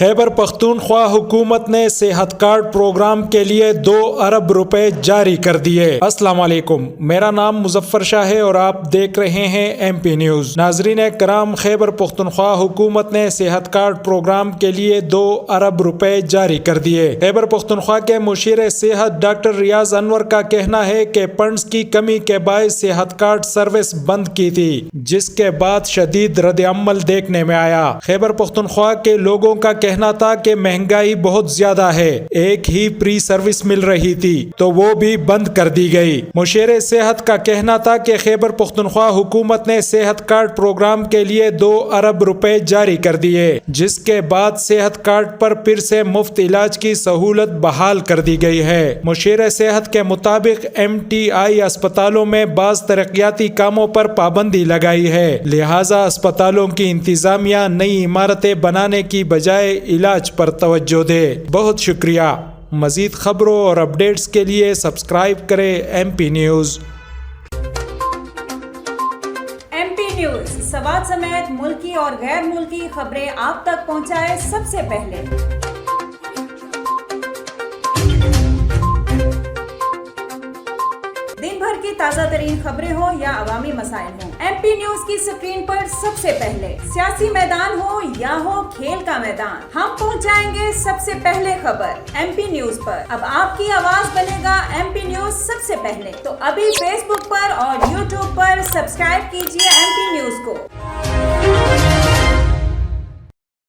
خیبر پختونخوا حکومت نے صحت کارڈ پروگرام کے لیے 2 ارب روپے جاری کر دیے۔ السلام علیکم، میرا نام مظفر شاہ ہے اور آپ دیکھ رہے ہیں ایم پی نیوز۔ ناظرین کرام، خیبر پختونخوا حکومت نے صحت کارڈ پروگرام کے لیے 2 ارب روپے جاری کر دیے۔ خیبر پختونخوا کے مشیر صحت ڈاکٹر ریاض انور کا کہنا ہے کہ فنڈز کی کمی کے باعث صحت کارڈ سروس بند کی تھی، جس کے بعد شدید رد عمل دیکھنے میں آیا۔ خیبر پختونخوا کے لوگوں کا کہنا تھا کہ مہنگائی بہت زیادہ ہے، ایک ہی پری سروس مل رہی تھی تو وہ بھی بند کر دی گئی۔ مشیر صحت کا کہنا تھا کہ خیبر پختونخوا حکومت نے صحت کارڈ پروگرام کے لیے 2 ارب روپے جاری کر دیے، جس کے بعد صحت کارڈ پر پھر سے مفت علاج کی سہولت بحال کر دی گئی ہے۔ مشیر صحت کے مطابق MTI اسپتالوں میں بعض ترقیاتی کاموں پر پابندی لگائی ہے، لہٰذا اسپتالوں کی انتظامیہ نئی عمارتیں بنانے کی بجائے علاج پر توجہ دے۔ بہت شکریہ۔ مزید خبروں اور اپڈیٹس کے لیے سبسکرائب کریں M P news. M P news Swat سمیت ملکی اور غیر ملکی خبریں آپ تک پہنچائے سب سے پہلے۔ دن بھر کی تازہ ترین خبریں ہوں یا عوامی مسائل ہوں، ایم پی نیوز کی سکرین پر سب سے پہلے۔ سیاسی میدان ہو یا ہو کھیل کا میدان، ہم پہنچائیں گے سب سے پہلے خبر ایم پی نیوز پر۔ اب آپ کی آواز بنے گا ایم پی نیوز سب سے پہلے، تو ابھی فیس بک پر اور یوٹیوب پر سبسکرائب کیجیے ایم پی نیوز کو۔